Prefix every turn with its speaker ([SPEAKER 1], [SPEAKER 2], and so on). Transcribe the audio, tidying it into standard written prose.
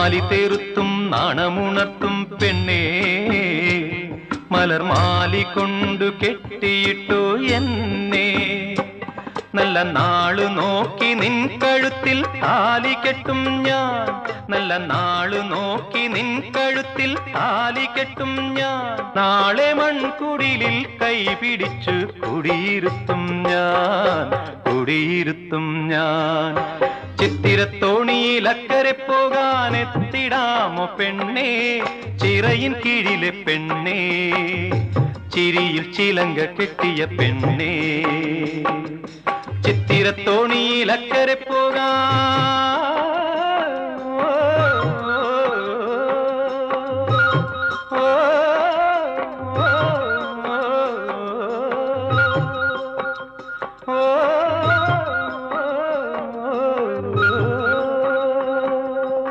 [SPEAKER 1] താലി തീർത്തും നാണമുണർത്തും പെണ്ണേ മലർമാലി കൊണ്ടു കെട്ടിയിട്ടു എന്നെ നല്ല നാളു നോക്കി നിൻ കഴുത്തിൽ താലി കെട്ടും ഞാൻ നല്ല നാളു നോക്കി നിൻ കഴുത്തിൽ താലി കെട്ടും ഞാൻ നാളെ മൺകുടിലിൽ കൈ പിടിച്ചു കുടിയിരുത്തും ഞാൻ ചിത്തിരത്തോണിയിൽ അക്കരെ പോകാൻ എത്തിടാമോ പെണ്ണേ ചിറയിൻ കീഴിലെ പെണ്ണേ ചിരിയിൽ ചിലങ്ക കെട്ടിയ പെണ്ണേ ചിത്തിരത്തോണിയിൽ അക്കരെ പോകാൻ